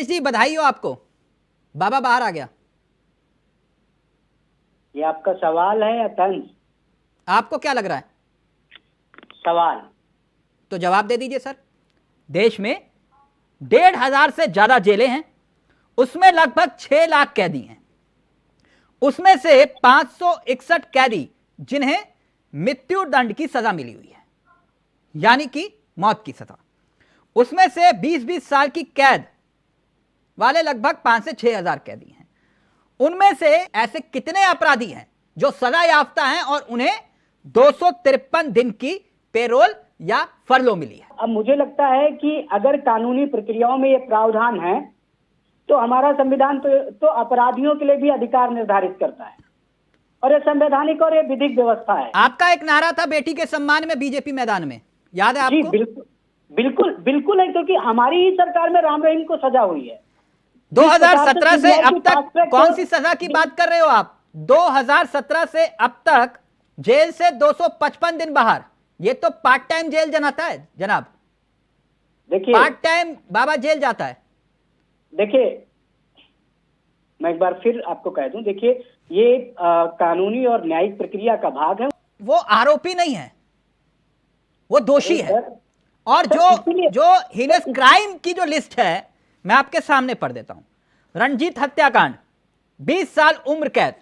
राजेश जी बधाई हो आपको, बाबा बाहर आ गया। ये आपका सवाल है या तंज? आपको क्या लग रहा है? सवाल। तो जवाब दे दीजिए सर। देश में 1,500 से ज्यादा जेलें हैं, उसमें लगभग 6 लाख कैदी हैं। उसमें से 561 कैदी जिन्हें मृत्यु दंड की सजा मिली हुई है, यानी कि मौत की सजा। उसमें से 20-20 साल की कैद वाले लगभग 5 से 6 हजार कैदी हैं। उनमें से ऐसे कितने अपराधी हैं जो सजा याफ्ता हैं और उन्हें 253 दिन की पेरोल या फरलो मिली है? अब मुझे लगता है कि अगर कानूनी प्रक्रियाओं में ये प्रावधान है तो हमारा संविधान तो अपराधियों के लिए भी अधिकार निर्धारित करता है, और ये संवैधानिक और ये विधिक व्यवस्था है। आपका एक नारा था बेटी के सम्मान में बीजेपी मैदान में, याद है आपको? बिल्कुल बिल्कुल बिल्कुल है, क्योंकि हमारी ही सरकार में राम रहीम को सजा हुई है। 2017 से अब तक कौन सी सजा की बात कर रहे हो आप? 2017 से अब तक जेल से 255 दिन बाहर, ये तो पार्ट टाइम जेल जनाता है जनाब। देखिए, पार्ट टाइम बाबा जेल जाता है। देखिए, मैं एक बार फिर आपको कह दूं, देखिए ये कानूनी और न्यायिक प्रक्रिया का भाग है। वो आरोपी नहीं है, वो दोषी है। और इसलिए जो हीनस क्राइम की जो लिस्ट है मैं आपके सामने पढ़ देता हूं। रणजीत हत्याकांड 20 साल उम्र कैद,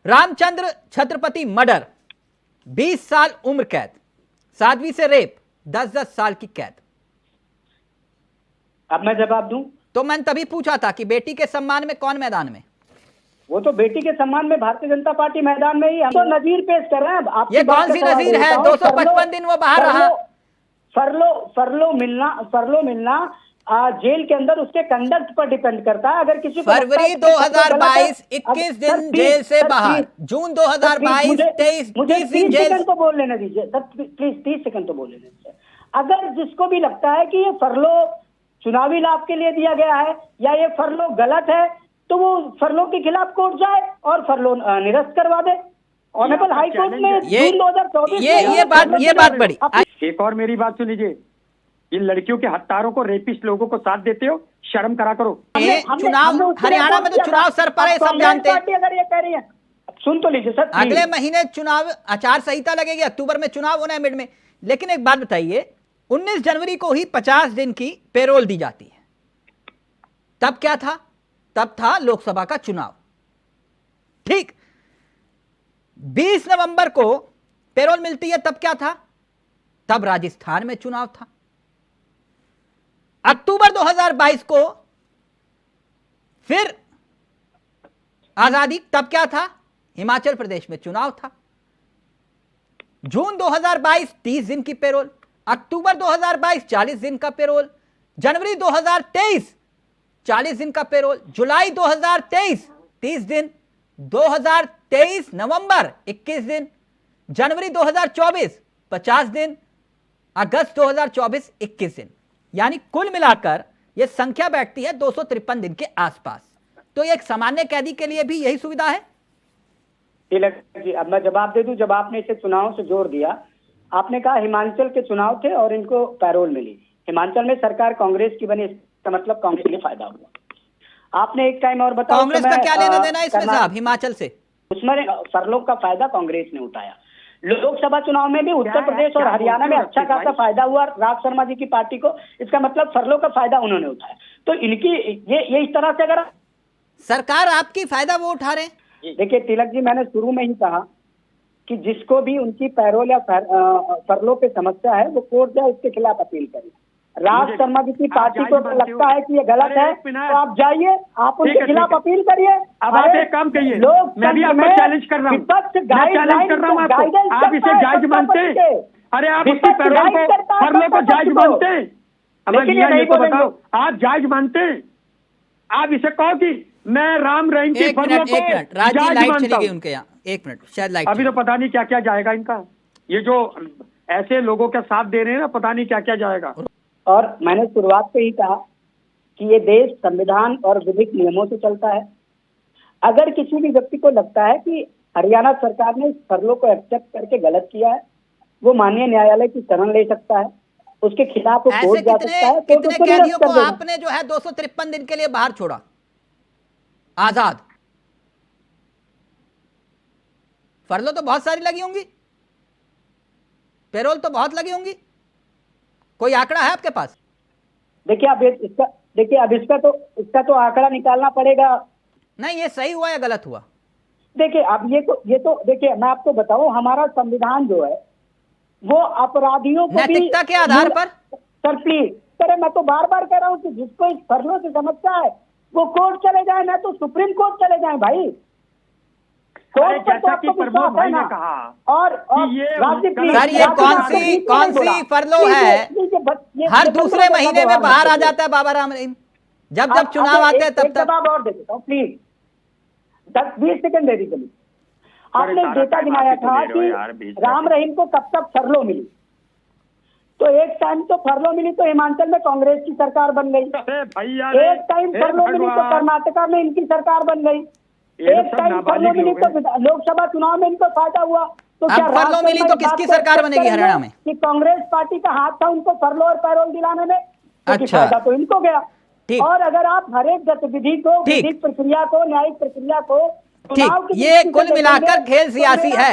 रामचंद्र छत्रपति मर्डर 20 साल उम्र कैद, साध्वी से रेप 10-10 साल की कैद। अब मैं जवाब दूं? तो मैंने तभी पूछा था कि बेटी के सम्मान में कौन मैदान में? वो तो बेटी के सम्मान में भारतीय जनता पार्टी मैदान में ही। हम तो नजीर पेश कर रहे हैं। ये कौन सी नजीर है? 255 दिन वो बाहर रहा। फरलो मिलना जेल के अंदर उसके कंडक्ट पर डिपेंड करता है। अगर किसी फरवरी 2022 21 दिन जेल से बाहर, जून 2022 23 दिन जेल। को बोल लेने दीजिए प्लीज, 30 सेकंड तो बोल लेने दीजिए। अगर जिसको भी लगता है कि ये फरलो चुनावी लाभ के लिए दिया गया है या ये फरलो गलत है, तो वो फरलो के खिलाफ कोर्ट जाए और फरलो निरस्त करवा दे। ऑनरेबल हाई कोर्ट में जून 2024 ये बात बड़ी। एक और मेरी बात सुन लीजिए, इन लड़कियों के हत्यारों को, रेपिस्ट लोगों को साथ देते हो, शर्म करा करो। चुनाव हरियाणा में तो चुनाव सर पर है, सब जानते हैं। अगर ये कह रही है, सुन तो लीजिए सर, अगले महीने चुनाव आचार संहिता लगेगी, अक्टूबर में चुनाव होना है मिड में। लेकिन एक बात बताइए, 19 जनवरी को ही 50 दिन की पेरोल दी जाती है। तब क्या था? तब था लोकसभा का चुनाव। ठीक 20 नवंबर को पेरोल मिलती है, तब क्या था? तब राजस्थान में चुनाव था। अक्टूबर 2022 को फिर आजादी, तब क्या था? हिमाचल प्रदेश में चुनाव था। जून 2022 30 दिन की पेरोल, अक्टूबर 2022 40 दिन का पेरोल, जनवरी 2023 40 दिन का पेरोल, जुलाई 2023 30 दिन, 2023 नवंबर 21 दिन, जनवरी 2024 50 दिन, अगस्त 2024 21 दिन। यानी कुल मिलाकर यह संख्या बैठती है 253 दिन के आसपास। तो एक सामान्य कैदी के लिए भी यही सुविधा है। जी, अब मैं जवाब दे दूं। जब आपने इसे चुनाव से जोड़ दिया, आपने कहा हिमाचल के चुनाव थे और इनको पैरोल मिली। हिमाचल में सरकार कांग्रेस की बनी, इसका मतलब कांग्रेस के लिए फायदा हुआ। आपने एक टाइम और बताया, कांग्रेस का क्या लेना देना इसमें साहब हिमाचल से? उसमें फरलो का फायदा कांग्रेस ने उठाया। लोकसभा चुनाव में भी उत्तर प्रदेश और हरियाणा में अच्छा खासा फायदा हुआ राज शर्मा जी की पार्टी को। इसका मतलब फरलो का फायदा उन्होंने उठाया। तो इनकी ये इस तरह से अगर सरकार आपकी फायदा वो उठा रहे हैं। देखिए तिलक जी, मैंने शुरू में ही कहा कि जिसको भी उनकी पैरोल या फरलो पे समस्या है वो कोर्ट जाए, उसके खिलाफ अपील करें। राज शर्मा जी की पार्टी को लगता है कि ये गलत है तो आप जाइए, आप उनके खिलाफ अपील करिए। अब आप एक काम करिए, मैं भी आपको चैलेंज कर रहा हूँ, आप इसे जायज मानते हैं? अरे आप उसकी पैरोल को, फरलो को जायज मानते हैं? ये तो बताओ, आप जायज मानते हैं? आप इसे कहो कि मैं राम रहीम की फरलो को जायज मानता हूं। उनके यहाँ एक मिनट, शायद लाइट अभी तो पता नहीं क्या क्या जाएगा इनका। ये जो ऐसे लोगों का साथ दे रहे हैं ना, पता नहीं क्या क्या जाएगा। और मैंने शुरुआत से ही कहा कि ये देश संविधान और विधिक नियमों से चलता है। अगर किसी भी व्यक्ति को लगता है कि हरियाणा सरकार ने इस फरलो को एक्सेप्ट करके गलत किया है, वो माननीय न्यायालय की शरण ले सकता है उसके खिलाफ वो ऐसे कोर्ट जा सकता कितने है, कोर्ट कितने उसको कैदियों निरस्त को कर देगा। आपने जो है 253 दिन के लिए बाहर छोड़ा आजाद? फरलो तो बहुत सारी लगी होंगी, पेरोल तो बहुत लगी होंगी, कोई आंकड़ा है आपके पास? देखिए अब इसका तो आंकड़ा निकालना पड़ेगा। नहीं, ये सही हुआ या गलत हुआ? देखिए अब ये तो देखिए मैं आपको बताऊं, हमारा संविधान जो है वो अपराधियों को भी नैतिकता के आधार पर? सर प्लीज सर, मैं तो बार बार कह रहा हूं कि जिसको इस फरलों से समस्या है वो कोर्ट चले जाए, ना तो सुप्रीम कोर्ट चले जाए भाई। अरे कोर्ट पर तो जैसा कि आपको प्रमोद विश्वास है भाई ना। ने कहा और कि ये राज्य गलत प्लीज, सर, ये राज्य कौन आपने सी बीच में कौन नहीं बोला। सी फरलो प्लीज, है? ये हर बंद दूसरे करो, महीने में जवाब बाहर आ दीजिए। जाता है बाबा राम रहीम, जब अब चुनाव आते हैं तब एक तक। जवाब और दे देता हूँ प्लीज, 10-20 सेकंड दे दीजिए। आपने सारा डेटा टाइम गिनाया आप ही तो था दे रहे हो कि यार, बीच में। राम रहीम को कब तक फरलो मिली, तो एक टाइम तो फरलो मिली तो हिमाचल में कांग्रेस की सरकार बन गई, अरे भैया एक टाइम फरलो मिली तो कर्नाटका में इनकी सरकार बन गई, एक टाइम फरलो मिली तो लोकसभा चुनाव में इनको फायदा हुआ। तो अब क्या फरलो राजस्थान मिली में तो इस बात किसकी को सरकार accept बनेगी करेंगे हरियाणा में? कि कांग्रेस पार्टी का हाथ था उनको फरलो और पैरोल दिलाने में, क्योंकि अच्छा। फायदा तो इनको गया। ठीक। और अगर आप हर एक गतिविधि को, ठीक। विधिक प्रक्रिया को, न्यायिक प्रक्रिया को ठीक, चुनाव की ये दृष्टि से कुल मिलाकर देखेंगे, खेल तो सियासी मेरा है।